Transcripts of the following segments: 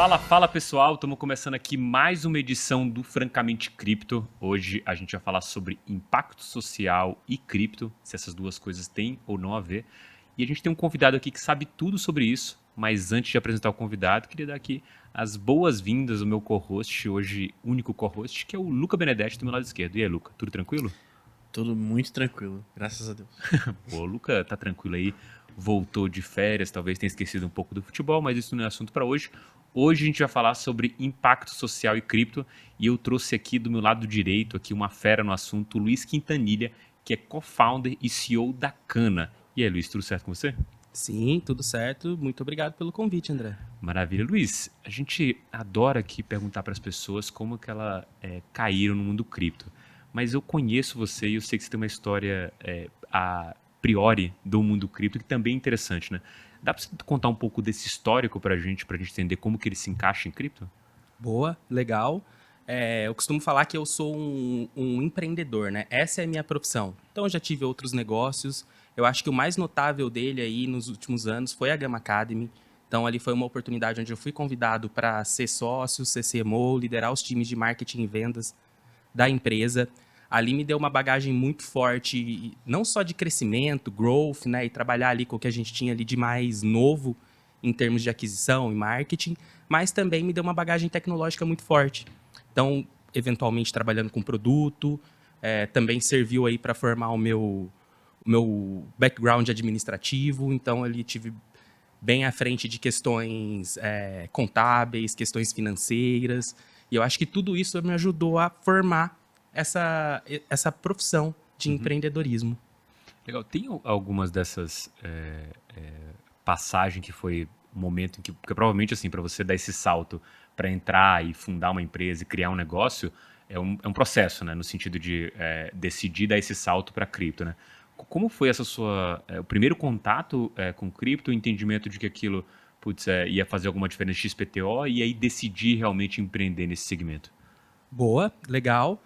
Fala, fala pessoal, estamos começando aqui mais uma edição do Francamente Cripto. Hoje a gente vai falar sobre impacto social e cripto, se essas duas coisas têm ou não a ver. E a gente tem um convidado aqui que sabe tudo sobre isso, mas antes de apresentar o convidado, queria dar aqui as boas-vindas ao meu co-host, hoje único co-host, que é o Luca Benedetti do meu lado esquerdo. E aí, Luca, tudo tranquilo? Tudo muito tranquilo, graças a Deus. Pô, o Luca tá tranquilo aí, voltou de férias, talvez tenha esquecido um pouco do futebol, mas isso não é assunto para hoje. Hoje a gente vai falar sobre impacto social e cripto, e eu trouxe aqui do meu lado direito aqui uma fera no assunto, Luiz Quintanilha, que é co-founder e CEO da Cana. E aí, Luiz, tudo certo com você? Sim, tudo certo. Muito obrigado pelo convite, André. Maravilha. Luiz, a gente adora aqui perguntar para as pessoas como que elas caíram no mundo cripto. Mas eu conheço você e eu sei que você tem uma história a priori do mundo cripto que também é interessante, né? Dá para você contar um pouco desse histórico para a gente entender como que ele se encaixa em cripto? Boa, legal. Eu costumo falar que eu sou um empreendedor, né? Essa é a minha profissão. Então, eu já tive outros negócios. Eu acho que o mais notável dele aí nos últimos anos foi a Gama Academy. Então, ali foi uma oportunidade onde eu fui convidado para ser sócio, ser CMO, liderar os times de marketing e vendas da empresa. Ali me deu uma bagagem muito forte, não só de crescimento, growth, né, e trabalhar ali com o que a gente tinha ali de mais novo em termos de aquisição e marketing, mas também me deu uma bagagem tecnológica muito forte. Então, eventualmente trabalhando com produto, também serviu aí para formar o meu background administrativo. Então, ali tive bem à frente de questões contábeis, questões financeiras. E eu acho que tudo isso me ajudou a formar essa profissão de empreendedorismo. Legal. Tem algumas dessas passagens que foi um momento em que, porque provavelmente assim, para você dar esse salto para entrar e fundar uma empresa e criar um negócio, é um processo, né? No sentido de decidir dar esse salto para cripto, né? Como foi essa o primeiro contato com cripto, o entendimento de que aquilo, putz, ia fazer alguma diferença XPTO e aí decidir realmente empreender nesse segmento? Boa, legal.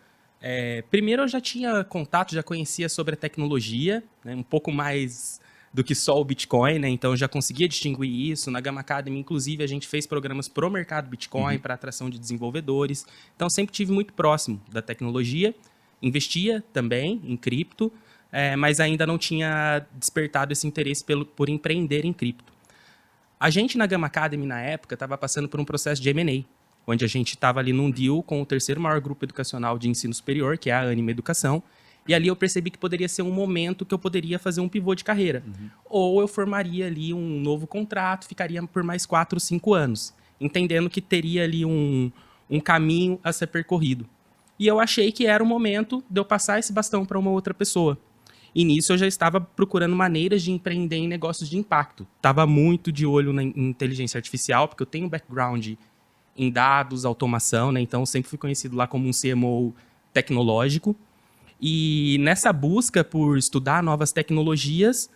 Primeiro eu já tinha contato, já conhecia sobre a tecnologia, né, um pouco mais do que só o Bitcoin, né? Então eu já conseguia distinguir isso. Na Gama Academy, inclusive, a gente fez programas pro mercado Bitcoin, para atração de desenvolvedores. Então sempre tive muito próximo da tecnologia. Investia também em cripto, mas ainda não tinha despertado esse interesse por empreender em cripto. A gente na Gama Academy, na época, estava passando por um processo de M&A, onde a gente estava ali num deal com o terceiro maior grupo educacional de ensino superior, que é a Anima Educação, e ali eu percebi que poderia ser um momento que eu poderia fazer um pivô de carreira. Ou eu formaria ali um novo contrato, ficaria por mais 4, 5 anos, entendendo que teria ali um caminho a ser percorrido. E eu achei que era o momento de eu passar esse bastão para uma outra pessoa. E nisso eu já estava procurando maneiras de empreender em negócios de impacto. Estava muito de olho na inteligência artificial, porque eu tenho background em dados, automação, né? Então sempre fui conhecido lá como um CMO tecnológico. E nessa busca por estudar novas tecnologias,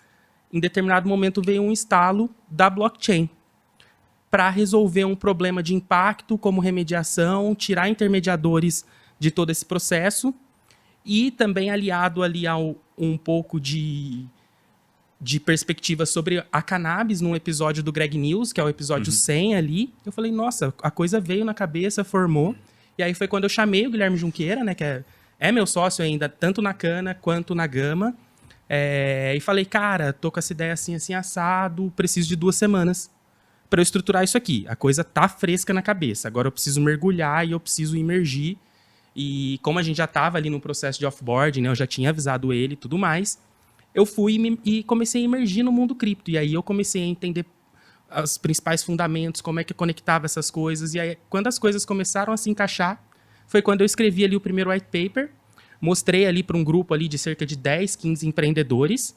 em determinado momento veio um estalo da blockchain para resolver um problema de impacto, como remediação, tirar intermediadores de todo esse processo e também aliado ali a um pouco de perspectiva sobre a cannabis num episódio do Greg News, que é o episódio 100 ali. Eu falei, nossa, a coisa veio na cabeça, formou. E aí foi quando eu chamei o Guilherme Junqueira, né, que é meu sócio ainda, tanto na Cana quanto na Gama. E falei, cara, tô com essa ideia assim, assim, assado, preciso de 2 semanas para eu estruturar isso aqui. A coisa tá fresca na cabeça. Agora eu preciso mergulhar e eu preciso imergir. E como a gente já estava ali no processo de offboard, né, eu já tinha avisado ele e tudo mais, eu fui e comecei a imergir no mundo cripto. E aí eu comecei a entender os principais fundamentos, como é que eu conectava essas coisas. E aí, quando as coisas começaram a se encaixar, foi quando eu escrevi ali o primeiro white paper, mostrei ali para um grupo ali de cerca de 10, 15 empreendedores.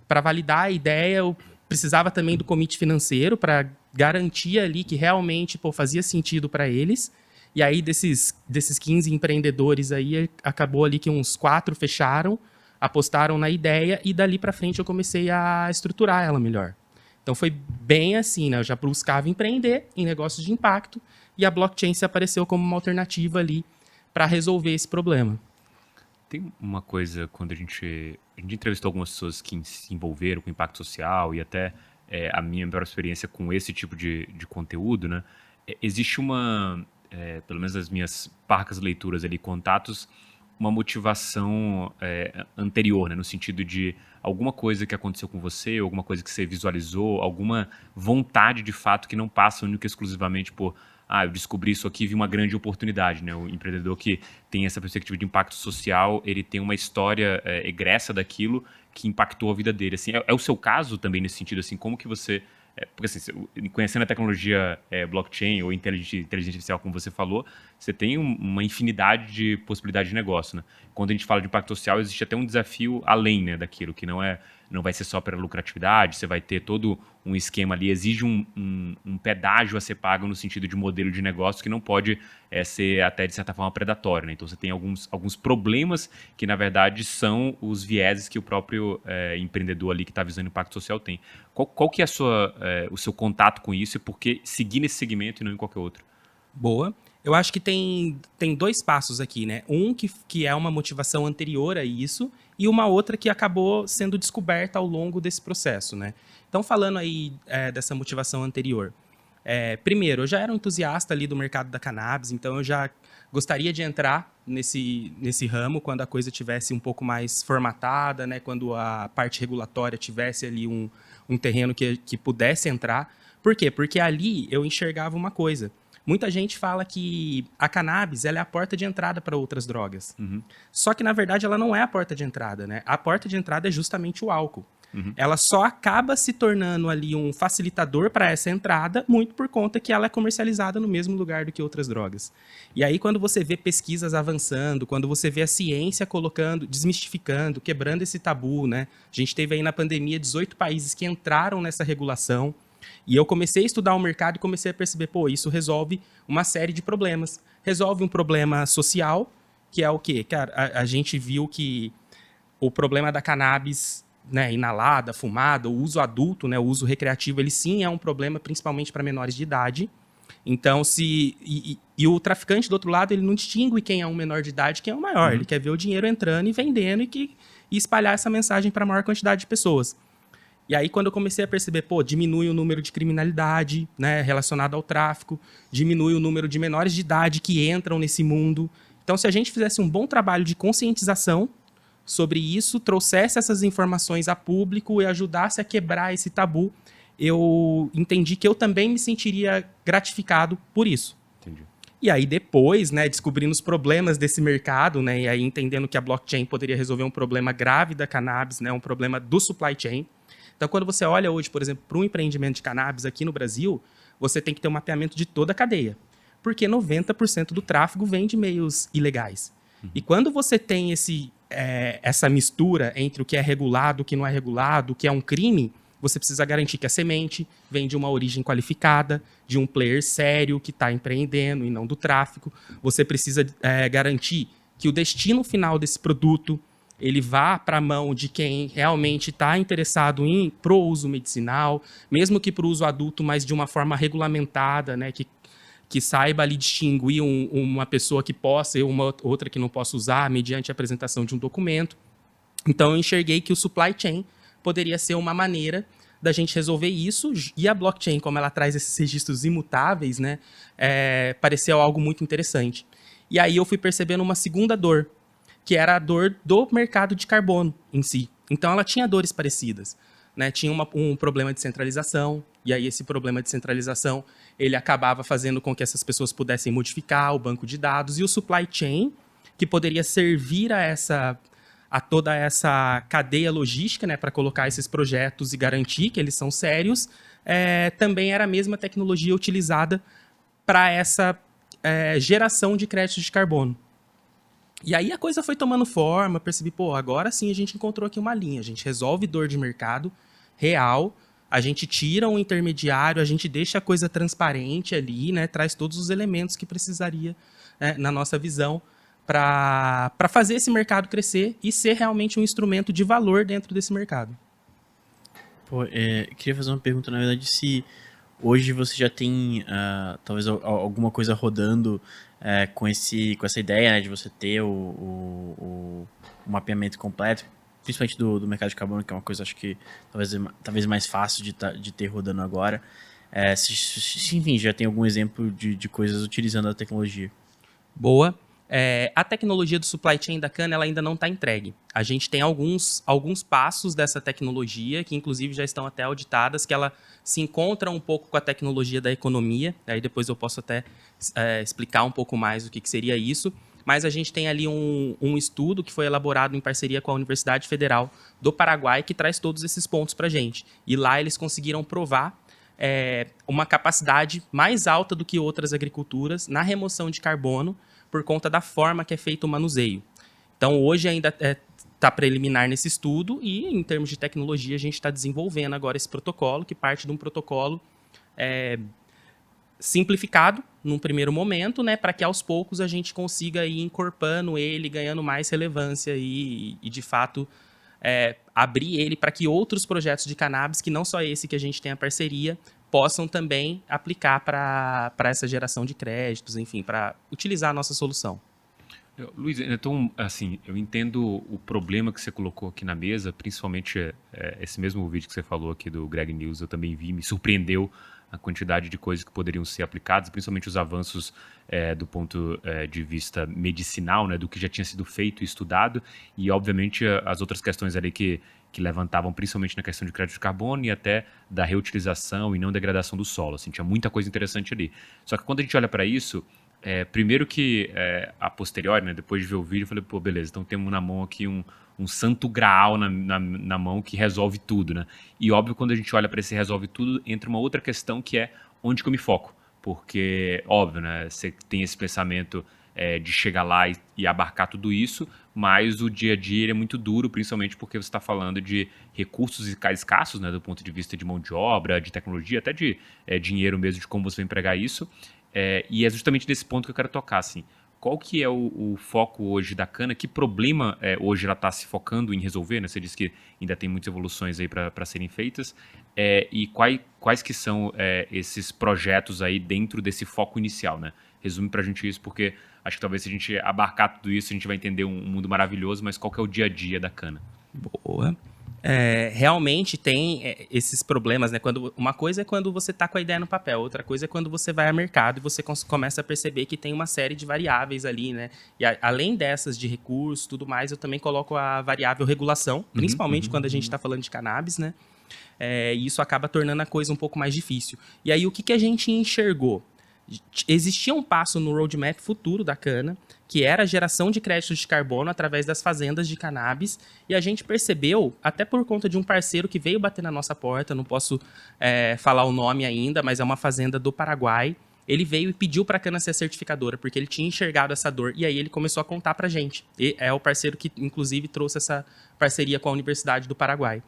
Para validar a ideia, eu precisava também do comitê financeiro para garantir ali que realmente fazia sentido para eles. E aí, desses 15 empreendedores aí, acabou ali que uns 4 fecharam, apostaram na ideia e dali para frente eu comecei a estruturar ela melhor. Então foi bem assim, né? Eu já buscava empreender em negócios de impacto e a blockchain se apareceu como uma alternativa ali para resolver esse problema. Tem uma coisa, quando a gente entrevistou algumas pessoas que se envolveram com impacto social e até a minha própria experiência com esse tipo de conteúdo, né? existe pelo menos nas minhas parcas leituras ali, contatos, uma motivação anterior, né? No sentido de alguma coisa que aconteceu com você, alguma coisa que você visualizou, alguma vontade de fato que não passa única e exclusivamente por eu descobri isso aqui e vi uma grande oportunidade, né? O empreendedor que tem essa perspectiva de impacto social, ele tem uma história egressa daquilo que impactou a vida dele. Assim, é o seu caso também nesse sentido, assim, como que você porque assim, conhecendo a tecnologia blockchain ou inteligência artificial, como você falou, você tem uma infinidade de possibilidades de negócio, né? Quando a gente fala de impacto social, existe até um desafio além, né, daquilo, que não vai ser só pela lucratividade, você vai ter todo um esquema ali, exige um pedágio a ser pago no sentido de modelo de negócio que não pode ser até, de certa forma, predatório, né? Então você tem alguns problemas que, na verdade, são os vieses que o próprio empreendedor ali que está visando impacto social tem. Qual que é o seu contato com isso e por que seguir nesse segmento e não em qualquer outro? Boa. Eu acho que tem dois passos aqui, né? Um que é uma motivação anterior a isso e uma outra que acabou sendo descoberta ao longo desse processo, né? Então, falando aí dessa motivação anterior. Primeiro, eu já era um entusiasta ali do mercado da cannabis, então eu já gostaria de entrar nesse ramo quando a coisa tivesse um pouco mais formatada, né? Quando a parte regulatória tivesse ali um terreno que pudesse entrar. Por quê? Porque ali eu enxergava uma coisa. Muita gente fala que a cannabis ela é a porta de entrada para outras drogas. Uhum. Só que, na verdade, ela não é a porta de entrada, né? A porta de entrada é justamente o álcool. Uhum. Ela só acaba se tornando ali um facilitador para essa entrada, muito por conta que ela é comercializada no mesmo lugar do que outras drogas. E aí, quando você vê pesquisas avançando, quando você vê a ciência colocando, desmistificando, quebrando esse tabu, né? A gente teve aí na pandemia 18 países que entraram nessa regulação. E eu comecei a estudar o mercado e comecei a perceber, isso resolve uma série de problemas. Resolve um problema social, que é o quê? Cara, a gente viu que o problema da cannabis, né, inalada, fumada, o uso adulto, né, o uso recreativo, ele sim é um problema, principalmente para menores de idade. Então, e o traficante, do outro lado, ele não distingue quem é um menor de idade e quem é um maior. Uhum. Ele quer ver o dinheiro entrando e vendendo e espalhar essa mensagem para a maior quantidade de pessoas. E aí, quando eu comecei a perceber, diminui o número de criminalidade, né, relacionado ao tráfico, diminui o número de menores de idade que entram nesse mundo. Então, se a gente fizesse um bom trabalho de conscientização sobre isso, trouxesse essas informações a público e ajudasse a quebrar esse tabu, eu entendi que eu também me sentiria gratificado por isso. Entendi. E aí depois, né, descobrindo os problemas desse mercado, né, e aí entendendo que a blockchain poderia resolver um problema grave da cannabis, né, um problema do supply chain. Então, quando você olha hoje, por exemplo, para um empreendimento de cannabis aqui no Brasil, você tem que ter um mapeamento de toda a cadeia, porque 90% do tráfego vem de meios ilegais. E quando você tem essa mistura entre o que é regulado, o que não é regulado, o que é um crime, você precisa garantir que a semente vem de uma origem qualificada, de um player sério que está empreendendo e não do tráfico. Você precisa garantir que o destino final desse produto ele vá para a mão de quem realmente está interessado pro uso medicinal, mesmo que para o uso adulto, mas de uma forma regulamentada, né, que saiba ali distinguir uma pessoa que possa e uma outra que não possa usar mediante a apresentação de um documento. Então eu enxerguei que o supply chain poderia ser uma maneira da gente resolver isso, e a blockchain, como ela traz esses registros imutáveis, né, pareceu algo muito interessante. E aí eu fui percebendo uma segunda dor, que era a dor do mercado de carbono em si. Então ela tinha dores parecidas, né? Tinha um problema de centralização, e aí esse problema de centralização ele acabava fazendo com que essas pessoas pudessem modificar o banco de dados, e o supply chain, que poderia servir a toda essa cadeia logística, né, para colocar esses projetos e garantir que eles são sérios, também era a mesma tecnologia utilizada para essa geração de créditos de carbono. E aí a coisa foi tomando forma, percebi, agora sim a gente encontrou aqui uma linha, a gente resolve dor de mercado real, a gente tira um intermediário, a gente deixa a coisa transparente ali, né, traz todos os elementos que precisaria, na nossa visão, para fazer esse mercado crescer e ser realmente um instrumento de valor dentro desse mercado. Queria fazer uma pergunta, na verdade, se hoje você já tem talvez alguma coisa rodando com essa ideia, né, de você ter o mapeamento completo, principalmente do mercado de carbono, que é uma coisa, acho que talvez mais fácil de ter rodando agora. Enfim, já tem algum exemplo de coisas utilizando a tecnologia. Boa. A tecnologia do supply chain da cana ela ainda não está entregue. A gente tem alguns passos dessa tecnologia, que inclusive já estão até auditadas, que ela se encontra um pouco com a tecnologia da economia. Aí depois eu posso até explicar um pouco mais o que seria isso. Mas a gente tem ali um estudo que foi elaborado em parceria com a Universidade Federal do Paraguai, que traz todos esses pontos para a gente. E lá eles conseguiram provar uma capacidade mais alta do que outras agriculturas na remoção de carbono, por conta da forma que é feito o manuseio. Então, hoje ainda está preliminar nesse estudo e, em termos de tecnologia, a gente está desenvolvendo agora esse protocolo, que parte de um protocolo simplificado, num primeiro momento, né, para que, aos poucos, a gente consiga ir encorpando ele, ganhando mais relevância e de fato, abrir ele para que outros projetos de cannabis, que não só esse que a gente tem a parceria, possam também aplicar para essa geração de créditos, enfim, para utilizar a nossa solução. Luiz, então, assim, eu entendo o problema que você colocou aqui na mesa, principalmente esse mesmo vídeo que você falou aqui do Greg News, eu também vi, me surpreendeu a quantidade de coisas que poderiam ser aplicadas, principalmente os avanços do ponto de vista medicinal, né, do que já tinha sido feito e estudado, e obviamente as outras questões ali que levantavam principalmente na questão de crédito de carbono e até da reutilização e não degradação do solo. Assim, tinha muita coisa interessante ali. Só que quando a gente olha para isso, primeiro que a posteriori, né, depois de ver o vídeo, eu falei, pô, beleza, então temos na mão aqui um santo graal na mão que resolve tudo, né? E óbvio, quando a gente olha para esse resolve tudo, entra uma outra questão que é onde que eu me foco. Porque, óbvio, né, você tem esse pensamento de chegar lá e abarcar tudo isso, mas o dia a dia ele é muito duro, principalmente porque você está falando de recursos escassos, né, do ponto de vista de mão de obra, de tecnologia, até de dinheiro mesmo, de como você vai empregar isso. E é justamente nesse ponto que eu quero tocar, assim. Qual que é o foco hoje da cana? Que problema hoje ela está se focando em resolver? Né? Você disse que ainda tem muitas evoluções aí para serem feitas. E quais que são esses projetos aí dentro desse foco inicial? Né? Resume para a gente isso, porque acho que talvez se a gente abarcar tudo isso, a gente vai entender um mundo maravilhoso, mas qual que é o dia a dia da cana? Boa. Realmente tem esses problemas, né? Uma coisa é quando você está com a ideia no papel, outra coisa é quando você vai ao mercado e você começa a perceber que tem uma série de variáveis ali, né? E além dessas de recursos, tudo mais, eu também coloco a variável regulação, principalmente quando a gente está falando de cannabis, né? E isso acaba tornando a coisa um pouco mais difícil. E aí, o que a gente enxergou? Existia um passo no roadmap futuro da cana, que era a geração de créditos de carbono através das fazendas de cannabis, e a gente percebeu, até por conta de um parceiro que veio bater na nossa porta, não posso falar o nome ainda, mas é uma fazenda do Paraguai, ele veio e pediu para a cana ser a certificadora, porque ele tinha enxergado essa dor, e aí ele começou a contar para a gente. E é o parceiro que, inclusive, trouxe essa parceria com a Universidade do Paraguai.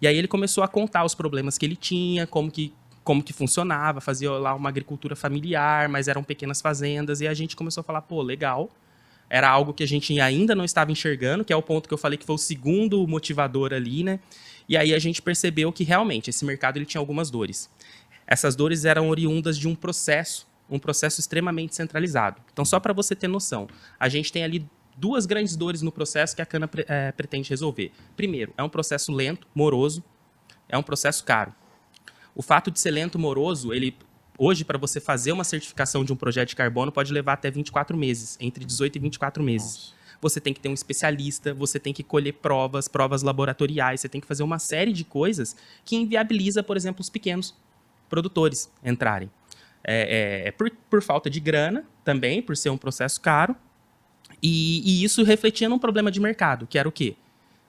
E aí ele começou a contar os problemas que ele tinha, como que funcionava, fazia lá uma agricultura familiar, mas eram pequenas fazendas, e a gente começou a falar, pô, legal, era algo que a gente ainda não estava enxergando, que é o ponto que eu falei que foi o segundo motivador ali, né? E aí a gente percebeu que realmente esse mercado ele tinha algumas dores. Essas dores eram oriundas de um processo extremamente centralizado. Então, só para você ter noção, a gente tem ali duas grandes dores no processo que a cana pretende resolver. Primeiro, é um processo lento, moroso, é um processo caro. O fato de ser lento, moroso, hoje, para você fazer uma certificação de um projeto de carbono, pode levar até 24 meses, entre 18 e 24 meses. Nossa. Você tem que ter um especialista, você tem que colher provas laboratoriais, você tem que fazer uma série de coisas que inviabiliza, por exemplo, os pequenos produtores entrarem. Por falta de grana também, por ser um processo caro, e isso refletia num problema de mercado, que era o quê?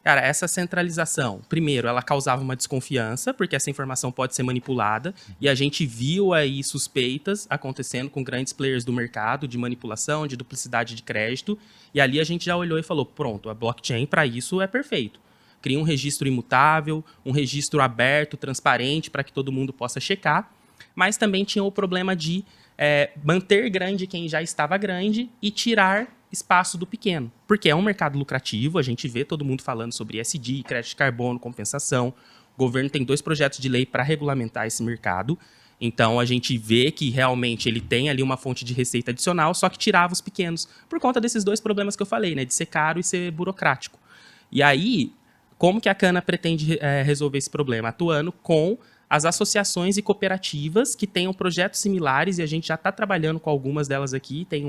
Cara, essa centralização, primeiro, ela causava uma desconfiança, porque essa informação pode ser manipulada, e a gente viu aí suspeitas acontecendo com grandes players do mercado, de manipulação, de duplicidade de crédito, e ali a gente já olhou e falou, pronto, a blockchain para isso é perfeito. Cria um registro imutável, um registro aberto, transparente, para que todo mundo possa checar, mas também tinha o problema de manter grande quem já estava grande e tirar espaço do pequeno, porque é um mercado lucrativo, a gente vê todo mundo falando sobre ESG, crédito de carbono, compensação, o governo tem 2 projetos de lei para regulamentar esse mercado, então a gente vê que realmente ele tem ali uma fonte de receita adicional, só que tirava os pequenos, por conta desses 2 problemas que eu falei, né, de ser caro e ser burocrático. E aí, como que a cana pretende resolver esse problema? Atuando com as associações e cooperativas que tenham projetos similares, e a gente já está trabalhando com algumas delas aqui. Tem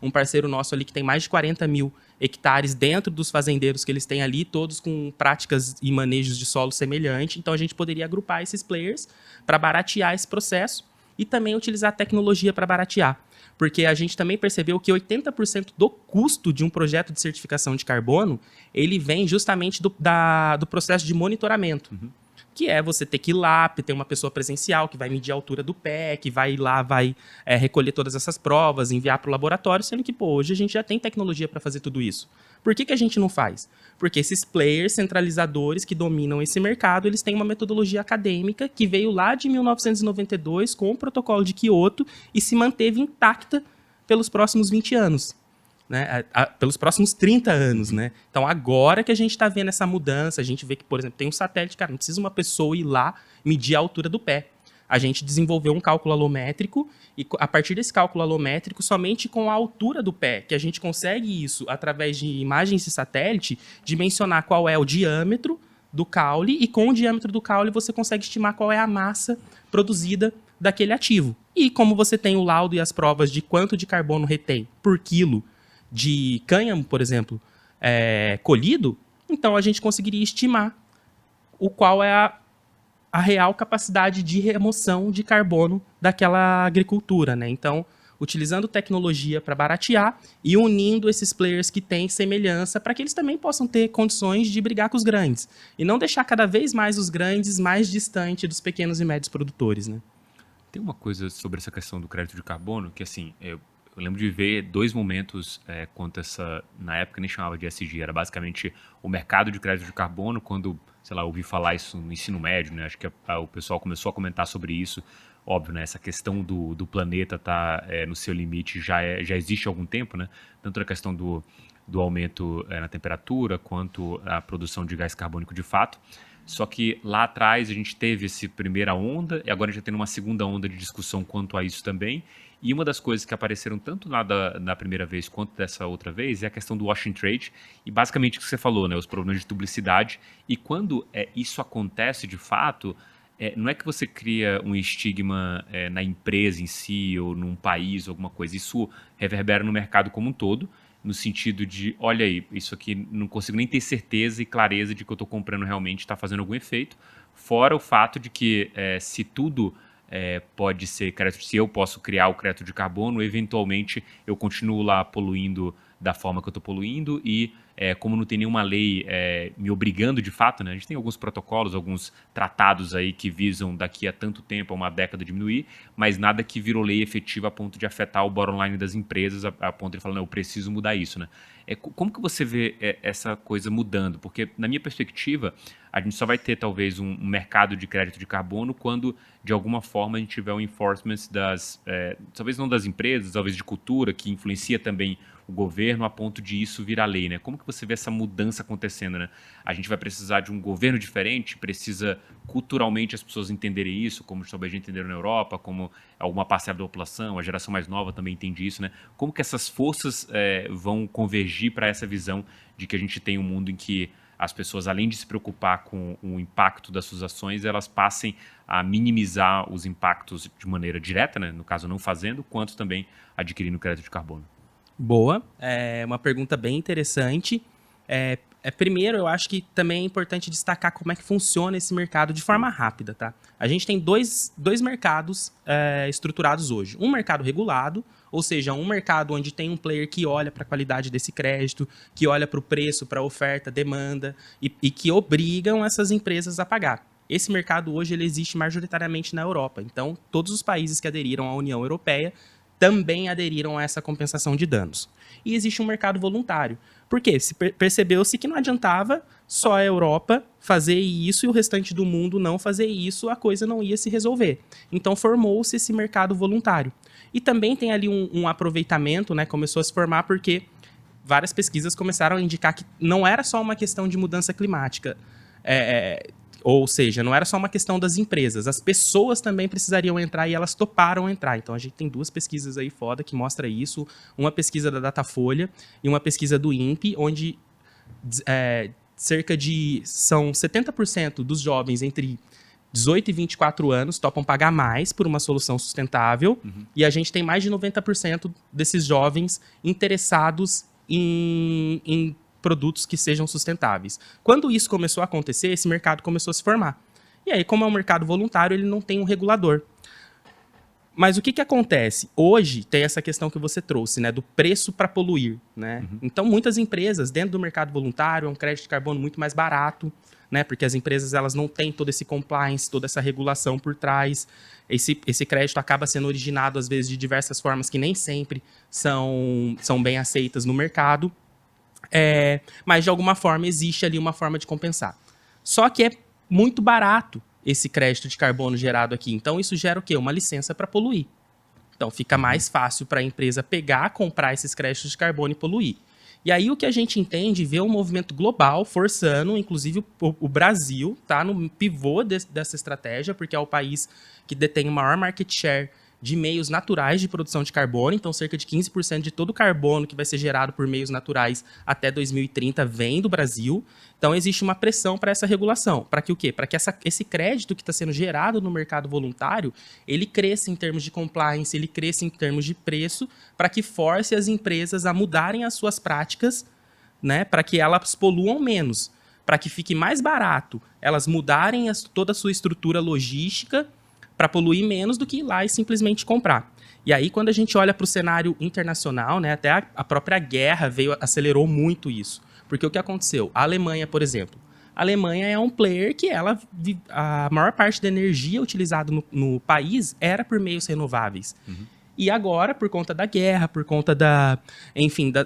um parceiro nosso ali que tem mais de 40 mil hectares dentro dos fazendeiros que eles têm ali, todos com práticas e manejos de solo semelhante. Então a gente poderia agrupar esses players para baratear esse processo e também utilizar a tecnologia para baratear. Porque a gente também percebeu que 80% do custo de um projeto de certificação de carbono, ele vem justamente do processo de monitoramento. Que é você ter que ir lá, ter uma pessoa presencial que vai medir a altura do pé, que vai ir lá, vai recolher todas essas provas, enviar para o laboratório, sendo que, pô, hoje a gente já tem tecnologia para fazer tudo isso. Por que a gente não faz? Porque esses players centralizadores que dominam esse mercado, eles têm uma metodologia acadêmica que veio lá de 1992 com o protocolo de Kyoto e se manteve intacta pelos próximos 20 anos. Né, pelos próximos 30 anos, né? Então, agora que a gente está vendo essa mudança, a gente vê que, por exemplo, tem um satélite, cara, não precisa uma pessoa ir lá medir a altura do pé. A gente desenvolveu um cálculo alométrico e, a partir desse cálculo alométrico, somente com a altura do pé, que a gente consegue isso, através de imagens de satélite, dimensionar qual é o diâmetro do caule, e com o diâmetro do caule você consegue estimar qual é a massa produzida daquele ativo. E como você tem o laudo e as provas de quanto de carbono retém por quilo de cânhamo, por exemplo, colhido, então a gente conseguiria estimar o qual é a real capacidade de remoção de carbono daquela agricultura, né? Então, utilizando tecnologia para baratear e unindo esses players que têm semelhança para que eles também possam ter condições de brigar com os grandes e não deixar cada vez mais os grandes mais distante dos pequenos e médios produtores, né? Tem uma coisa sobre essa questão do crédito de carbono que, assim, eu lembro de ver dois momentos quanto essa, na época nem chamava de ESG, era basicamente o mercado de crédito de carbono, quando, sei lá, eu ouvi falar isso no ensino médio, né? Acho que o pessoal começou a comentar sobre isso. Óbvio, né? Essa questão do planeta tá no seu limite já existe há algum tempo, né? Tanto na questão do aumento na temperatura, quanto a produção de gás carbônico de fato. Só que lá atrás a gente teve essa primeira onda e agora a gente está tendo uma segunda onda de discussão quanto a isso também. E uma das coisas que apareceram tanto lá da primeira vez quanto dessa outra vez é a questão do wash and trade e basicamente o que você falou, né, os problemas de publicidade. E quando isso acontece de fato, não é que você cria um estigma na empresa em si ou num país ou alguma coisa. Isso reverbera no mercado como um todo, no sentido de, olha aí, isso aqui não consigo nem ter certeza e clareza de que eu estou comprando realmente está fazendo algum efeito. Fora o fato de que se tudo pode ser crédito, se eu posso criar o crédito de carbono, eventualmente eu continuo lá poluindo da forma que eu estou poluindo e como não tem nenhuma lei me obrigando de fato, né? A gente tem alguns protocolos, alguns tratados aí que visam daqui a tanto tempo, a uma década diminuir, mas nada que virou lei efetiva a ponto de afetar o bottom line das empresas, a ponto de falar, não, eu preciso mudar isso, né? Como que você vê essa coisa mudando? Porque na minha perspectiva, a gente só vai ter talvez um mercado de crédito de carbono quando de alguma forma a gente tiver um enforcement talvez não das empresas, talvez de cultura, que influencia também o governo a ponto de isso virar lei, né? Como que você vê essa mudança acontecendo, né? A gente vai precisar de um governo diferente, precisa culturalmente as pessoas entenderem isso, como talvez já entenderam na Europa, como alguma parcela da população, a geração mais nova também entende isso, né? Como que essas forças vão convergir para essa visão de que a gente tem um mundo em que as pessoas, além de se preocupar com o impacto das suas ações, elas passem a minimizar os impactos de maneira direta, né? No caso não fazendo, quanto também adquirindo crédito de carbono. Boa, é uma pergunta bem interessante. Primeiro, eu acho que também é importante destacar como é que funciona esse mercado de forma rápida, tá? A gente tem dois mercados estruturados hoje. Um mercado regulado, ou seja, um mercado onde tem um player que olha para a qualidade desse crédito, que olha para o preço, para a oferta, demanda, e que obrigam essas empresas a pagar. Esse mercado hoje ele existe majoritariamente na Europa. Então, todos os países que aderiram à União Europeia também aderiram a essa compensação de danos. E existe um mercado voluntário. Por quê? Percebeu-se que não adiantava só a Europa fazer isso e o restante do mundo não fazer isso, a coisa não ia se resolver. Então formou-se esse mercado voluntário. E também tem ali um aproveitamento, né? Começou a se formar porque várias pesquisas começaram a indicar que não era só uma questão de mudança climática. Ou seja, não era só uma questão das empresas, as pessoas também precisariam entrar e elas toparam entrar. Então a gente tem duas pesquisas aí foda que mostram isso, uma pesquisa da Datafolha e uma pesquisa do INPE, onde são 70% dos jovens entre 18 e 24 anos topam pagar mais por uma solução sustentável, e a gente tem mais de 90% desses jovens interessados em produtos que sejam sustentáveis. Quando isso começou a acontecer, esse mercado começou a se formar. E aí, como é um mercado voluntário, ele não tem um regulador. Mas o que acontece? Hoje tem essa questão que você trouxe, né, do preço para poluir, né? Então, muitas empresas dentro do mercado voluntário, é um crédito de carbono muito mais barato, né? Porque as empresas elas não têm todo esse compliance, toda essa regulação por trás. Esse crédito acaba sendo originado, às vezes, de diversas formas que nem sempre são bem aceitas no mercado. Mas, de alguma forma, existe ali uma forma de compensar. Só que é muito barato esse crédito de carbono gerado aqui. Então, isso gera o quê? Uma licença para poluir. Então, fica mais fácil para a empresa pegar, comprar esses créditos de carbono e poluir. E aí, o que a gente entende e vê um movimento global forçando, inclusive o Brasil está no pivô dessa estratégia, porque é o país que detém o maior market share de meios naturais de produção de carbono. Então, cerca de 15% de todo o carbono que vai ser gerado por meios naturais até 2030 vem do Brasil. Então, existe uma pressão para essa regulação. Para que o quê? Para que esse crédito que está sendo gerado no mercado voluntário, ele cresça em termos de compliance, ele cresça em termos de preço, para que force as empresas a mudarem as suas práticas, né, para que elas poluam menos, para que fique mais barato elas mudarem toda a sua estrutura logística para poluir menos do que ir lá e simplesmente comprar. E aí, quando a gente olha para o cenário internacional, né, até a própria guerra acelerou muito isso. Porque o que aconteceu? A Alemanha, por exemplo. A Alemanha é um player que a maior parte da energia utilizada no país era por meios renováveis. E agora, por conta da guerra, por conta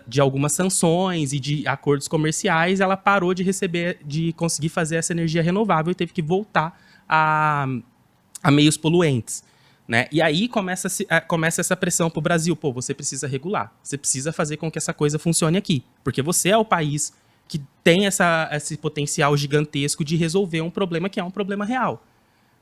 de algumas sanções e de acordos comerciais, ela parou de conseguir fazer essa energia renovável e teve que voltar a meios poluentes, né? E aí começa essa pressão para o Brasil. Pô, você precisa regular. Você precisa fazer com que essa coisa funcione aqui. Porque você é o país que tem esse potencial gigantesco de resolver um problema que é um problema real.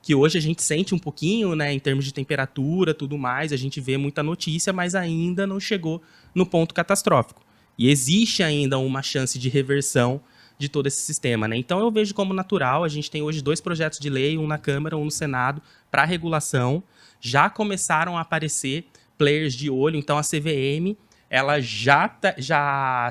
Que hoje a gente sente um pouquinho, né, em termos de temperatura, tudo mais, a gente vê muita notícia, mas ainda não chegou no ponto catastrófico. E existe ainda uma chance de reversão de todo esse sistema, né? Então eu vejo como natural, a gente tem hoje 2 projetos de lei, um na Câmara, um no Senado, para regulação. Já começaram a aparecer players de olho, então a CVM ela já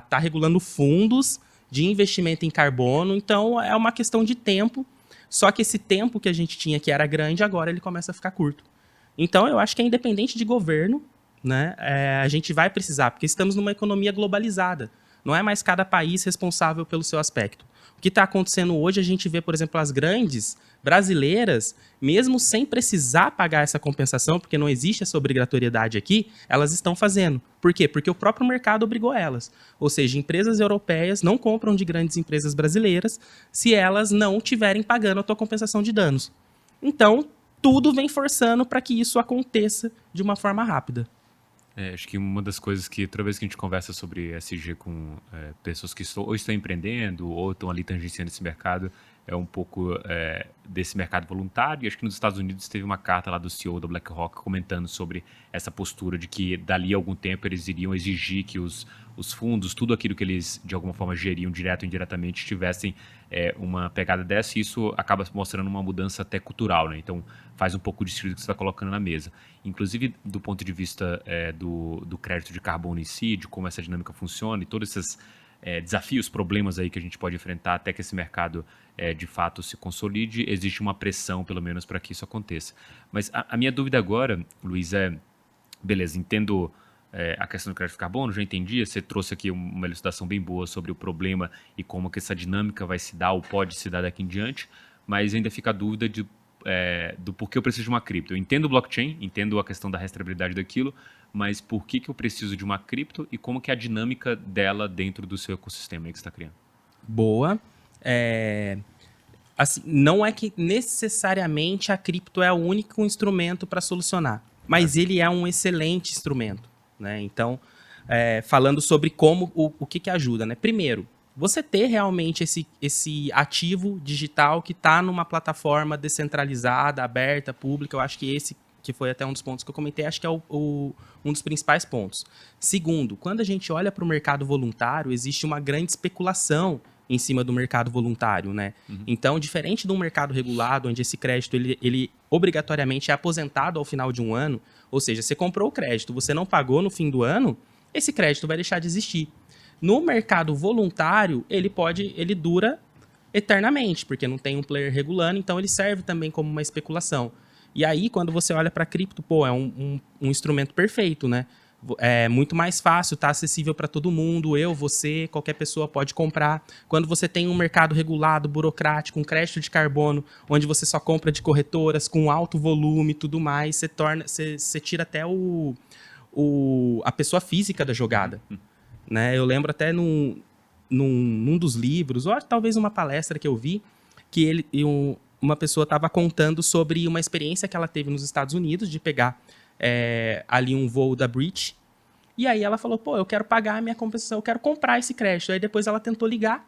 tá regulando fundos de investimento em carbono, então é uma questão de tempo, só que esse tempo que a gente tinha que era grande, agora ele começa a ficar curto. Então eu acho que é independente de governo, né? A gente vai precisar, porque estamos numa economia globalizada. Não é mais cada país responsável pelo seu aspecto. O que está acontecendo hoje, a gente vê, por exemplo, as grandes brasileiras, mesmo sem precisar pagar essa compensação, porque não existe essa obrigatoriedade aqui, elas estão fazendo. Por quê? Porque o próprio mercado obrigou elas. Ou seja, empresas europeias não compram de grandes empresas brasileiras se elas não estiverem pagando a tua compensação de danos. Então, tudo vem forçando para que isso aconteça de uma forma rápida. Acho que uma das coisas que toda vez que a gente conversa sobre ESG com pessoas que ou estão empreendendo ou estão ali tangenciando esse mercado, é um pouco desse mercado voluntário. E acho que nos Estados Unidos teve uma carta lá do CEO da BlackRock comentando sobre essa postura de que dali a algum tempo eles iriam exigir que os fundos, tudo aquilo que eles de alguma forma geriam direto ou indiretamente, tivessem uma pegada dessa, e isso acaba mostrando uma mudança até cultural, né? Então faz um pouco de sentido que você está colocando na mesa. Inclusive do ponto de vista do crédito de carbono em si, de como essa dinâmica funciona e todos esses desafios, problemas aí que a gente pode enfrentar até que esse mercado de fato se consolide, existe uma pressão pelo menos para que isso aconteça. Mas a minha dúvida agora, Luiz, beleza, entendo a questão do crédito de carbono, já entendi, você trouxe aqui uma elucidação bem boa sobre o problema e como que essa dinâmica vai se dar ou pode se dar daqui em diante, mas ainda fica a dúvida do porquê eu preciso de uma cripto. Eu entendo o blockchain, entendo a questão da rastreabilidade daquilo, mas por que eu preciso de uma cripto e como que é a dinâmica dela dentro do seu ecossistema aí que você está criando? Boa. Assim, não é que necessariamente a cripto é o único instrumento para solucionar, mas ele é um excelente instrumento, né? Então, falando sobre como o que ajuda, né? Primeiro, você ter realmente esse ativo digital que está numa plataforma descentralizada, aberta, pública, eu acho que esse que foi até um dos pontos que eu comentei, acho que é um dos principais pontos. Segundo, quando a gente olha para o mercado voluntário, existe uma grande especulação em cima do mercado voluntário, né? Então, diferente do mercado regulado, onde esse crédito ele obrigatoriamente é aposentado ao final de um ano, ou seja, você comprou o crédito, você não pagou no fim do ano, esse crédito vai deixar de existir. No mercado voluntário, ele dura eternamente, porque não tem um player regulando, então ele serve também como uma especulação. E aí, quando você olha para cripto, pô, é um instrumento perfeito, né? É muito mais fácil, tá acessível para todo mundo, você, qualquer pessoa pode comprar. Quando você tem um mercado regulado, burocrático, um crédito de carbono, onde você só compra de corretoras com alto volume e tudo mais, você tira até a pessoa física da jogada. Né? Eu lembro até num dos livros, ou talvez uma palestra que eu vi, que uma pessoa estava contando sobre uma experiência que ela teve nos Estados Unidos de pegar ali um voo da British. E aí ela falou, pô, eu quero pagar a minha compensação, eu quero comprar esse crédito. Aí depois ela tentou ligar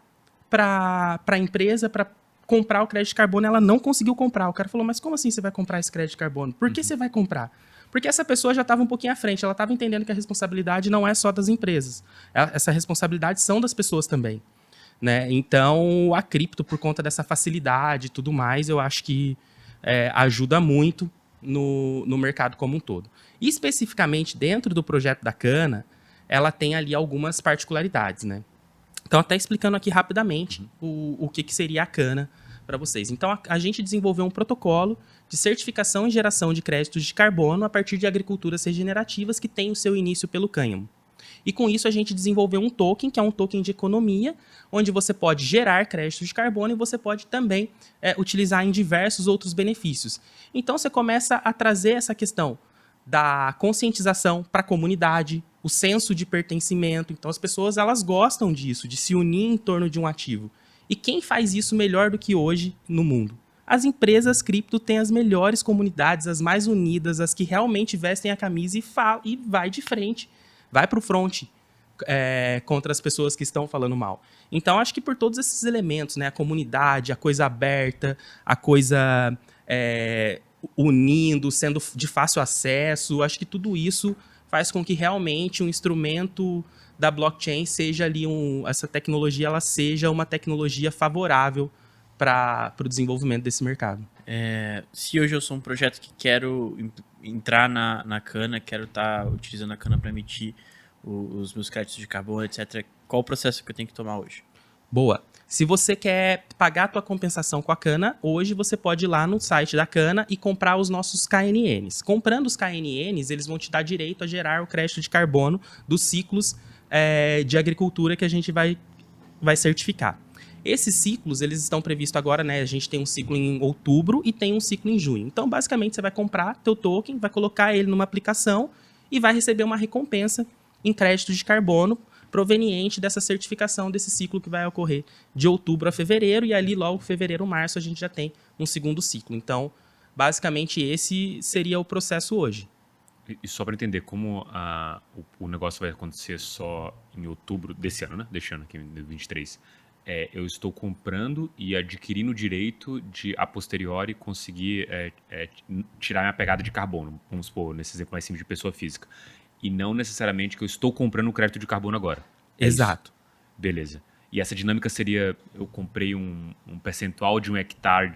para a empresa para comprar o crédito de carbono, ela não conseguiu comprar. O cara falou, mas como assim você vai comprar esse crédito de carbono? Por que você vai comprar? Porque essa pessoa já estava um pouquinho à frente, ela estava entendendo que a responsabilidade não é só das empresas. Essa responsabilidade são das pessoas também. Né? Então, a cripto, por conta dessa facilidade e tudo mais, eu acho que ajuda muito no mercado como um todo. E, especificamente, dentro do projeto da Cana, ela tem ali algumas particularidades, né? Então, até explicando aqui rapidamente o que seria a Cana para vocês. Então, a gente desenvolveu um protocolo de certificação e geração de créditos de carbono a partir de agriculturas regenerativas que tem o seu início pelo cânhamo. E com isso a gente desenvolveu um token, que é um token de economia, onde você pode gerar créditos de carbono e você pode também utilizar em diversos outros benefícios. Então você começa a trazer essa questão da conscientização para a comunidade, o senso de pertencimento. Então as pessoas elas gostam disso, de se unir em torno de um ativo. E quem faz isso melhor do que hoje no mundo? As empresas cripto têm as melhores comunidades, as mais unidas, as que realmente vestem a camisa e vai de frente. Vai para o front contra as pessoas que estão falando mal. Então, acho que por todos esses elementos, né, a comunidade, a coisa aberta, a coisa unindo, sendo de fácil acesso, acho que tudo isso faz com que realmente um instrumento da blockchain seja ali, essa tecnologia ela seja uma tecnologia favorável para o desenvolvimento desse mercado. Se hoje eu sou um projeto que quero entrar na Cana, quero estar utilizando a Cana para emitir os meus créditos de carbono, etc., qual o processo que eu tenho que tomar hoje? Boa. Se você quer pagar a tua compensação com a Cana, hoje você pode ir lá no site da Cana e comprar os nossos KNNs. Comprando os KNNs, eles vão te dar direito a gerar o crédito de carbono dos ciclos de agricultura que a gente vai certificar. Esses ciclos, eles estão previstos agora, né? A gente tem um ciclo em outubro e tem um ciclo em junho. Então, basicamente, você vai comprar teu token, vai colocar ele numa aplicação e vai receber uma recompensa em créditos de carbono proveniente dessa certificação desse ciclo que vai ocorrer de outubro a fevereiro, e ali logo fevereiro, março, a gente já tem um segundo ciclo. Então, basicamente, esse seria o processo hoje. E só para entender, como o negócio vai acontecer só em outubro desse ano, né? Deste ano aqui, em 2023. Eu estou comprando e adquirindo o direito de, a posteriori, conseguir tirar minha pegada de carbono. Vamos supor, nesse exemplo mais simples de pessoa física. E não necessariamente que eu estou comprando um crédito de carbono agora. Exato. Isso. Beleza. E essa dinâmica seria, eu comprei um percentual de um hectare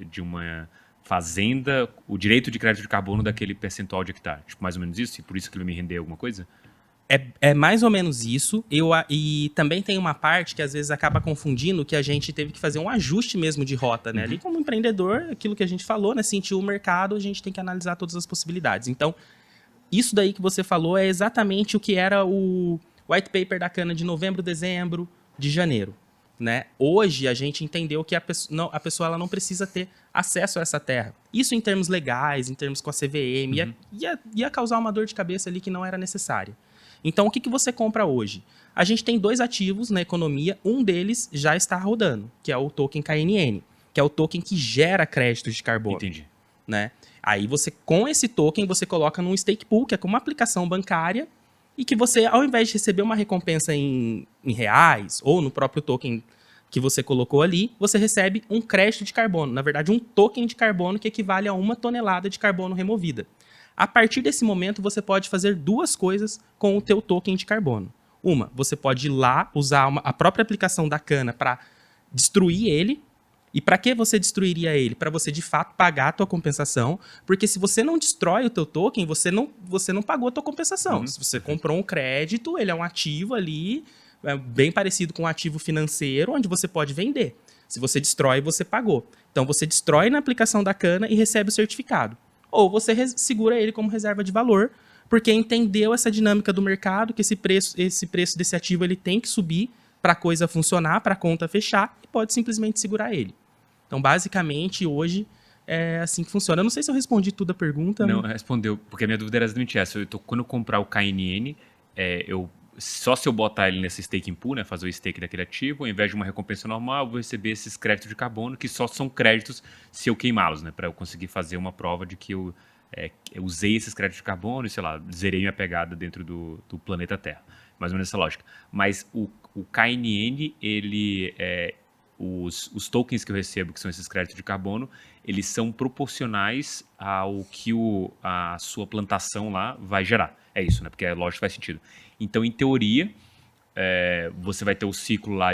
de uma fazenda, o direito de crédito de carbono daquele percentual de hectare. Tipo, mais ou menos isso? E por isso que ele vai me render alguma coisa? É mais ou menos isso. E também tem uma parte que às vezes acaba confundindo, que a gente teve que fazer um ajuste mesmo de rota, né? Ali como empreendedor, aquilo que a gente falou, né? Sentir o mercado, a gente tem que analisar todas as possibilidades. Então, isso daí que você falou é exatamente o que era o white paper da Cana de novembro, dezembro, de janeiro. Né? Hoje a gente entendeu que a pessoa ela não precisa ter acesso a essa terra. Isso em termos legais, em termos com a CVM, ia causar uma dor de cabeça ali que não era necessária. Então, o que você compra hoje? A gente tem 2 ativos na economia, um deles já está rodando, que é o token KNN, que é o token que gera créditos de carbono. Entendi. Né? Aí você, com esse token, você coloca num stake pool, que é como uma aplicação bancária, e que você, ao invés de receber uma recompensa em reais, ou no próprio token que você colocou ali, você recebe um crédito de carbono. Na verdade, um token de carbono que equivale a 1 tonelada de carbono removida. A partir desse momento, você pode fazer 2 coisas com o teu token de carbono. Você pode ir lá usar a própria aplicação da cana para destruir ele. E para que você destruiria ele? Para você, de fato, pagar a tua compensação. Porque se você não destrói o teu token, você não pagou a tua compensação. Se você comprou um crédito, ele é um ativo ali, bem parecido com um ativo financeiro, onde você pode vender. Se você destrói, você pagou. Então, você destrói na aplicação da cana e recebe o certificado. Ou você segura ele como reserva de valor, porque entendeu essa dinâmica do mercado, que esse preço desse ativo ele tem que subir para a coisa funcionar, para a conta fechar, e pode simplesmente segurar ele. Então, basicamente, hoje é assim que funciona. Eu não sei se eu respondi tudo a pergunta. Não, respondeu, porque a minha dúvida era exatamente essa. Quando eu comprar o KNN, só se eu botar ele nesse staking pool, né, fazer o stake daquele ativo, ao invés de uma recompensa normal, eu vou receber esses créditos de carbono, que só são créditos se eu queimá-los, né, para eu conseguir fazer uma prova de que eu usei esses créditos de carbono e, sei lá, zerei minha pegada dentro do planeta Terra. Mais ou menos essa lógica. Mas o KNN, ele os tokens que eu recebo, que são esses créditos de carbono, eles são proporcionais ao que a sua plantação lá vai gerar. É isso, né? Porque é lógico que faz sentido. Então, em teoria, você vai ter o ciclo lá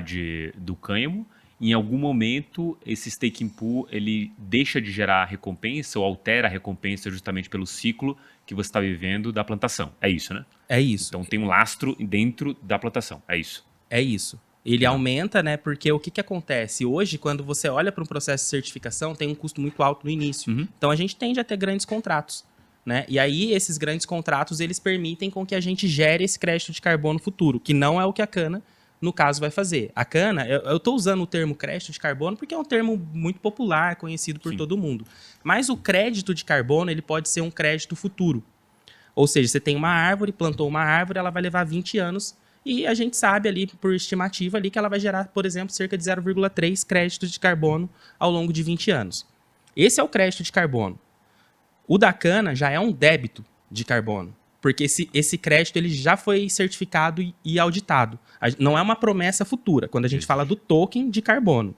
do cânhamo. Em algum momento, esse staking pool ele deixa de gerar recompensa ou altera a recompensa justamente pelo ciclo que você está vivendo da plantação. É isso, né? É isso. Então, tem um lastro dentro da plantação. É isso. É isso. Ele aumenta, né? Porque o que acontece? Hoje, quando você olha para um processo de certificação, tem um custo muito alto no início. Então, a gente tende a ter grandes contratos, né? E aí, esses grandes contratos, eles permitem com que a gente gere esse crédito de carbono futuro, que não é o que a cana, no caso, vai fazer. A cana, eu estou usando o termo crédito de carbono porque é um termo muito popular, conhecido por todo mundo. Mas o crédito de carbono, ele pode ser um crédito futuro. Ou seja, você tem uma árvore, plantou uma árvore, ela vai levar 20 anos e a gente sabe ali, por estimativa, ali, que ela vai gerar, por exemplo, cerca de 0,3 créditos de carbono ao longo de 20 anos. Esse é o crédito de carbono. O da cana já é um débito de carbono, porque esse crédito ele já foi certificado e auditado. Não é uma promessa futura, quando a gente fala do token de carbono,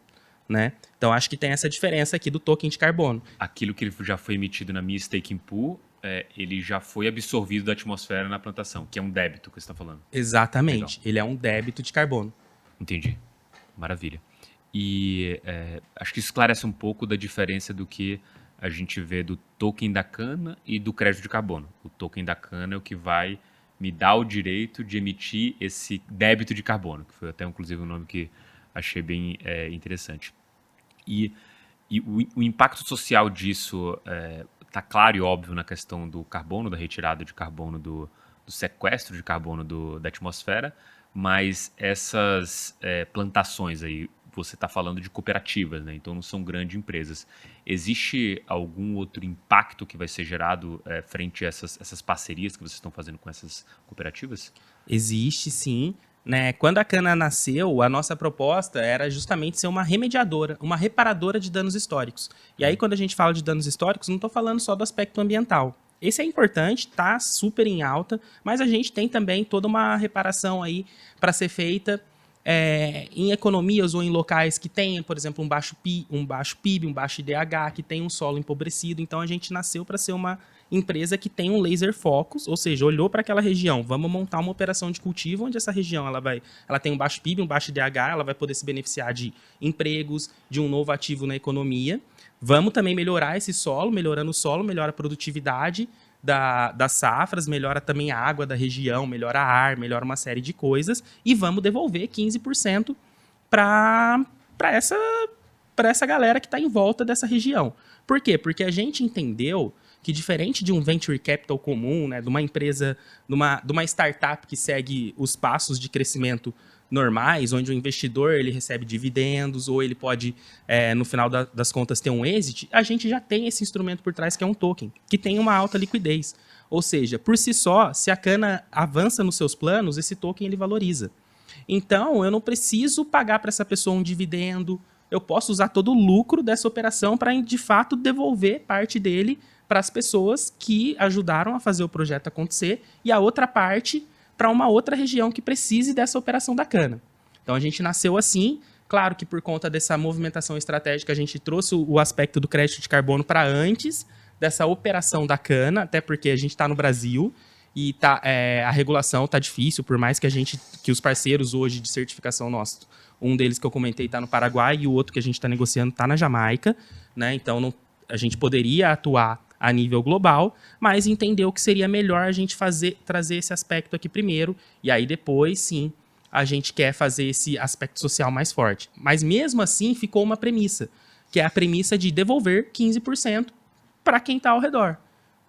né? Então, acho que tem essa diferença aqui do token de carbono. Aquilo que ele já foi emitido na minha staking pool, ele já foi absorvido da atmosfera na plantação, que é um débito que você está falando. Exatamente. Legal. Ele é um débito de carbono. Entendi. Maravilha. E acho que isso esclarece um pouco da diferença do que a gente vê do token da cana e do crédito de carbono. O token da cana é o que vai me dar o direito de emitir esse débito de carbono, que foi até inclusive um nome que achei bem interessante. E o impacto social disso está claro e óbvio na questão do carbono, da retirada de carbono, do sequestro de carbono da atmosfera, mas essas plantações aí, você está falando de cooperativas, né? Então não são grandes empresas. Existe algum outro impacto que vai ser gerado frente a essas parcerias que vocês estão fazendo com essas cooperativas? Existe, sim. Né? Quando a cana nasceu, a nossa proposta era justamente ser uma remediadora, uma reparadora de danos históricos. E aí, quando a gente fala de danos históricos, não estou falando só do aspecto ambiental. Esse é importante, está super em alta, mas a gente tem também toda uma reparação aí para ser feita em economias ou em locais que tenham, por exemplo, um baixo PIB, um baixo IDH, que tem um solo empobrecido. Então, a gente nasceu para ser uma empresa que tem um laser focus, ou seja, olhou para aquela região, vamos montar uma operação de cultivo onde essa região ela tem um baixo PIB, um baixo IDH, ela vai poder se beneficiar de empregos, de um novo ativo na economia. Vamos também melhorar esse solo, melhorando o solo, melhora a produtividade das safras, melhora também a água da região, melhora ar, melhora uma série de coisas, e vamos devolver 15% para essa galera que está em volta dessa região. Por quê? Porque a gente entendeu que, diferente de um venture capital comum, né, de uma empresa, de uma startup que segue os passos de crescimento normais, onde o investidor ele recebe dividendos ou ele pode, no final das contas, ter um exit, a gente já tem esse instrumento por trás que é um token, que tem uma alta liquidez. Ou seja, por si só, se a cana avança nos seus planos, esse token ele valoriza. Então, eu não preciso pagar para essa pessoa um dividendo, eu posso usar todo o lucro dessa operação para, de fato, devolver parte dele para as pessoas que ajudaram a fazer o projeto acontecer e a outra parte para uma outra região que precise dessa operação da cana. Então, a gente nasceu assim. Claro que por conta dessa movimentação estratégica, a gente trouxe o aspecto do crédito de carbono para antes dessa operação da cana, até porque a gente está no Brasil e a regulação tá difícil, por mais que os parceiros hoje de certificação nossos, um deles que eu comentei está no Paraguai e o outro que a gente está negociando está na Jamaica, né? Então a gente poderia atuar a nível global, mas entendeu que seria melhor a gente trazer esse aspecto aqui primeiro, e aí depois, sim, a gente quer fazer esse aspecto social mais forte. Mas mesmo assim ficou uma premissa, que é a premissa de devolver 15% para quem está ao redor.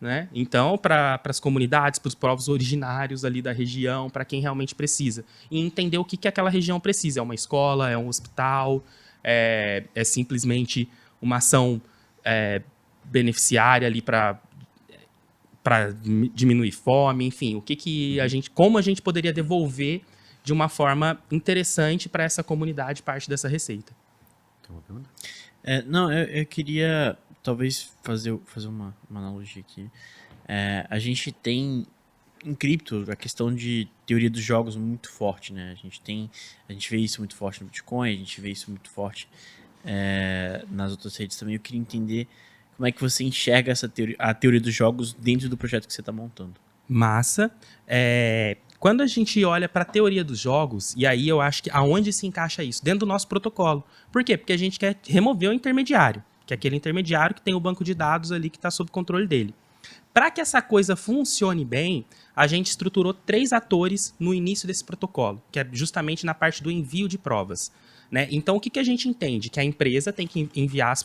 Né? Então, para as comunidades, para os povos originários ali da região, para quem realmente precisa. E entender o que aquela região precisa. É uma escola, é um hospital, é simplesmente uma ação beneficiária ali para diminuir fome, enfim, como a gente poderia devolver de uma forma interessante para essa comunidade parte dessa receita. Tem uma pergunta? Não, eu queria talvez fazer uma analogia aqui. A gente tem em cripto a questão de teoria dos jogos muito forte, né? A gente vê isso muito forte no Bitcoin, a gente vê isso muito forte nas outras redes também. Eu queria entender como é que você enxerga a teoria dos jogos dentro do projeto que você está montando. Massa. Quando a gente olha para a teoria dos jogos, e aí eu acho que aonde se encaixa isso? Dentro do nosso protocolo. Por quê? Porque a gente quer remover o intermediário, que é aquele intermediário que tem o banco de dados ali que está sob controle dele. Para que essa coisa funcione bem, a gente estruturou 3 atores no início desse protocolo, que é justamente na parte do envio de provas. Né? Então, o que a gente entende? Que a empresa tem que enviar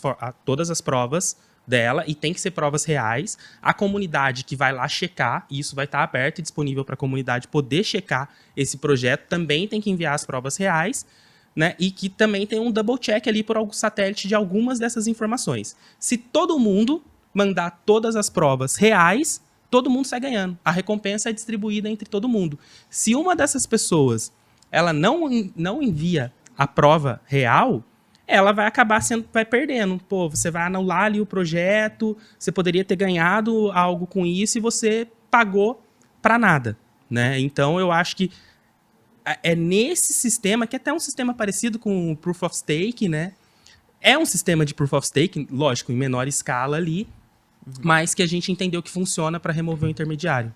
todas as provas dela e tem que ser provas reais. A comunidade que vai lá checar, e isso vai estar aberto e disponível para a comunidade poder checar esse projeto, também tem que enviar as provas reais, né? E que também tem um double check ali por algum satélite de algumas dessas informações. Se todo mundo mandar todas as provas reais, todo mundo sai ganhando. A recompensa é distribuída entre todo mundo. Se uma dessas pessoas ela não envia a prova real, ela vai acabar vai perdendo. Pô, você vai anular ali o projeto, você poderia ter ganhado algo com isso e você pagou para nada, né? Então, eu acho que é nesse sistema, que é até um sistema parecido com o Proof of Stake, né? É um sistema de Proof of Stake, lógico, em menor escala ali, mas que a gente entendeu que funciona para remover o intermediário.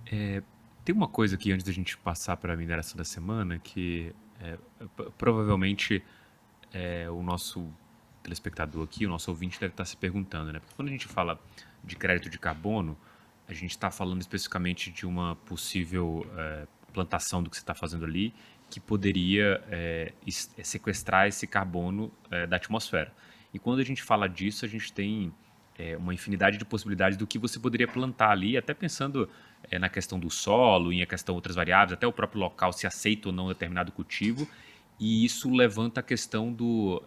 Tem uma coisa aqui, antes da gente passar para a mineração da semana, que provavelmente o nosso telespectador aqui, o nosso ouvinte deve estar se perguntando, né? Porque quando a gente fala de crédito de carbono, a gente está falando especificamente de uma possível plantação do que você está fazendo ali, que poderia sequestrar esse carbono da atmosfera. E quando a gente fala disso, a gente tem uma infinidade de possibilidades do que você poderia plantar ali, até pensando na questão do solo, em a questão de outras variáveis, até o próprio local, se aceita ou não determinado cultivo. E isso levanta a questão do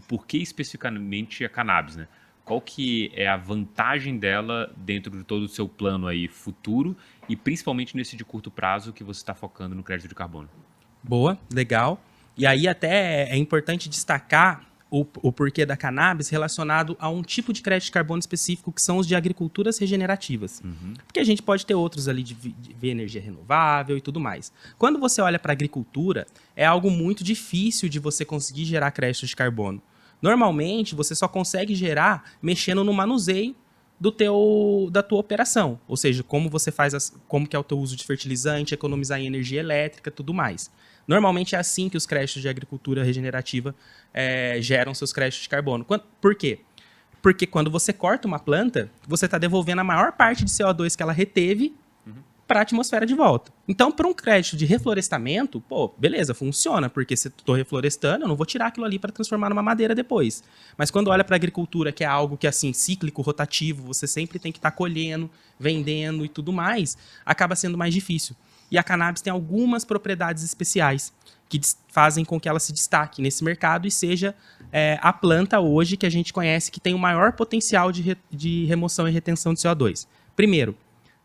porquê especificamente a cannabis, né? Qual que é a vantagem dela dentro de todo o seu plano aí futuro e principalmente nesse de curto prazo que você está focando no crédito de carbono? Boa, legal. E aí até é importante destacar o porquê da cannabis relacionado a um tipo de crédito de carbono específico, que são os de agriculturas regenerativas. Uhum. Porque a gente pode ter outros ali de energia renovável e tudo mais. Quando você olha para a agricultura, é algo muito difícil de você conseguir gerar crédito de carbono. Normalmente, você só consegue gerar mexendo no manuseio da tua operação. Ou seja, como você faz, como que é o teu uso de fertilizante, economizar em energia elétrica, tudo mais. Normalmente é assim que os créditos de agricultura regenerativa geram seus créditos de carbono. Por quê? Porque quando você corta uma planta, você está devolvendo a maior parte de CO2 que ela reteve para a atmosfera de volta. Então, para um crédito de reflorestamento, beleza, funciona, porque se eu estou reflorestando, eu não vou tirar aquilo ali para transformar numa madeira depois. Mas quando olha para a agricultura, que é algo que é assim, cíclico, rotativo, você sempre tem que estar colhendo, vendendo e tudo mais, acaba sendo mais difícil. E a cannabis tem algumas propriedades especiais que fazem com que ela se destaque nesse mercado e seja a planta hoje que a gente conhece que tem o maior potencial de remoção e retenção de CO2. Primeiro,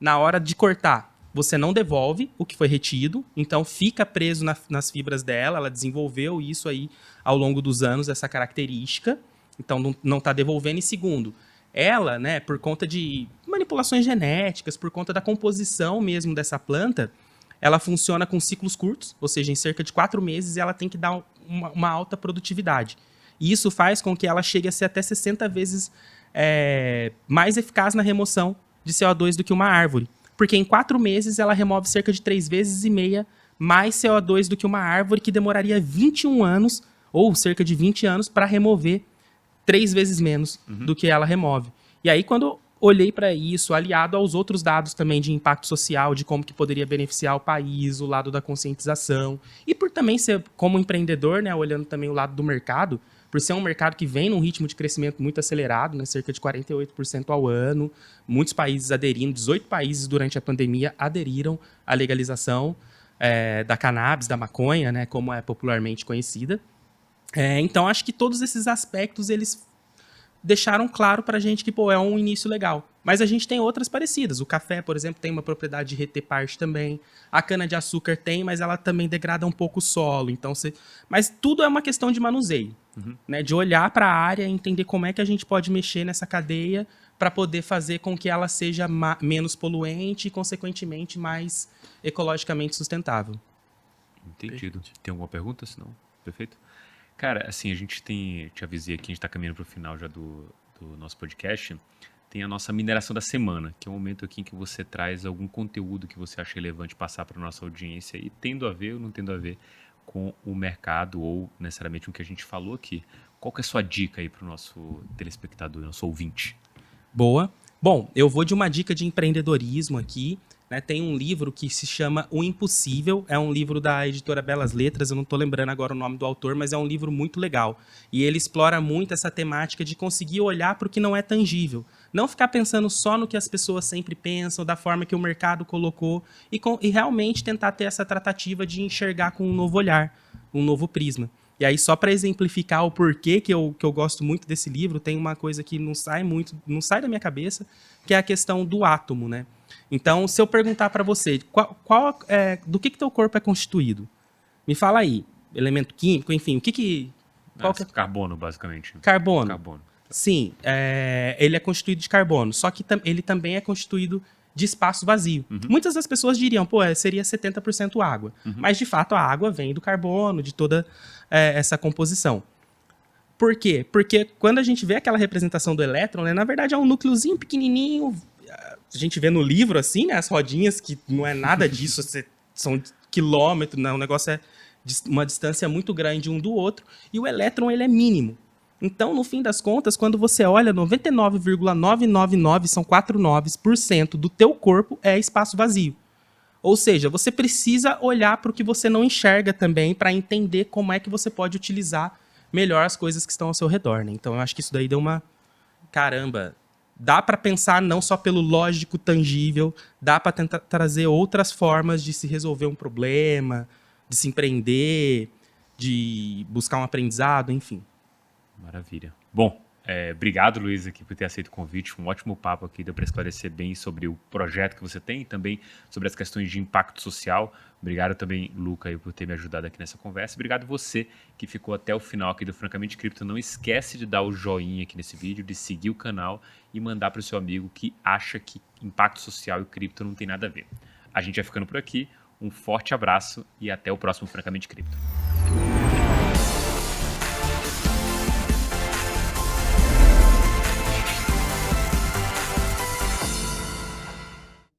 na hora de cortar, você não devolve o que foi retido, então fica preso nas fibras dela, ela desenvolveu isso aí ao longo dos anos, essa característica, então não está devolvendo. E segundo, ela, né, por conta de manipulações genéticas, por conta da composição mesmo dessa planta, ela funciona com ciclos curtos, ou seja, em cerca de 4 meses ela tem que dar uma alta produtividade. E isso faz com que ela chegue a ser até 60 vezes mais eficaz na remoção de CO2 do que uma árvore. porque em 4 meses ela remove cerca de 3,5 vezes mais CO2 do que uma árvore que demoraria 21 anos, ou cerca de 20 anos, para remover 3 vezes menos do que ela remove. E aí, quando olhei para isso, aliado aos outros dados também de impacto social, de como que poderia beneficiar o país, o lado da conscientização, e por também ser, como empreendedor, né, olhando também o lado do mercado, por ser um mercado que vem num ritmo de crescimento muito acelerado, né, cerca de 48% ao ano, muitos países aderindo, 18 países durante a pandemia aderiram à legalização da cannabis, da maconha, né, como é popularmente conhecida. Então, acho que todos esses aspectos, eles deixaram claro pra gente que, pô, é um início legal. Mas a gente tem outras parecidas. O café, por exemplo, tem uma propriedade de reter parte também. A cana-de-açúcar tem, mas ela também degrada um pouco o solo. Então, mas tudo é uma questão de manuseio. Né? De olhar para a área e entender como é que a gente pode mexer nessa cadeia para poder fazer com que ela seja menos poluente e, consequentemente, mais ecologicamente sustentável. Entendido. Tem alguma pergunta? Se não, perfeito. Cara, assim, a gente tem, te avisei aqui, a gente tá caminhando pro final já do nosso podcast, tem a nossa mineração da semana, que é um momento aqui em que você traz algum conteúdo que você acha relevante passar para nossa audiência e tendo a ver ou não tendo a ver com o mercado ou necessariamente com o que a gente falou aqui. Qual que é a sua dica aí pro nosso telespectador, nosso ouvinte? Boa. Bom, eu vou de uma dica de empreendedorismo aqui. Né? Tem um livro que se chama O Impossível. É um livro da editora Belas Letras. Eu não estou lembrando agora o nome do autor, mas é um livro muito legal. E ele explora muito essa temática de conseguir olhar para o que não é tangível. Não ficar pensando só no que as pessoas sempre pensam, da forma que o mercado colocou, e realmente tentar ter essa tratativa de enxergar com um novo olhar, um novo prisma. E aí, só para exemplificar o porquê que eu gosto muito desse livro, tem uma coisa que não sai da minha cabeça, que é a questão do átomo, né? Então, se eu perguntar para você, do que teu corpo é constituído? Me fala aí, elemento químico, enfim, qual que é? Carbono, basicamente. Carbono. Carbono. Sim, ele é constituído de carbono, só que ele também é constituído de espaço vazio. Muitas das pessoas diriam, pô, seria 70% água. Mas, de fato, a água vem do carbono, de toda essa composição. Por quê? Porque quando a gente vê aquela representação do elétron, né, na verdade é um núcleozinho pequenininho. A gente vê no livro, assim, né, as rodinhas, que não é nada disso, são quilômetros, né, o negócio é uma distância muito grande um do outro, e o elétron, ele é mínimo. Então, no fim das contas, quando você olha, 99,999, são 4 noves% do teu corpo é espaço vazio. Ou seja, você precisa olhar para o que você não enxerga também para entender como é que você pode utilizar melhor as coisas que estão ao seu redor, né? Então, eu acho que isso daí deu uma... Caramba, dá para pensar não só pelo lógico tangível, dá para tentar trazer outras formas de se resolver um problema, de se empreender, de buscar um aprendizado, enfim. Maravilha. Bom, obrigado, Luiz, aqui por ter aceito o convite. Um ótimo papo aqui, deu para esclarecer bem sobre o projeto que você tem e também sobre as questões de impacto social. Obrigado também, Luca, aí, por ter me ajudado aqui nessa conversa. Obrigado você que ficou até o final aqui do Francamente Cripto. Não esquece de dar o joinha aqui nesse vídeo, de seguir o canal e mandar para o seu amigo que acha que impacto social e cripto não tem nada a ver. A gente vai ficando por aqui. Um forte abraço e até o próximo Francamente Cripto.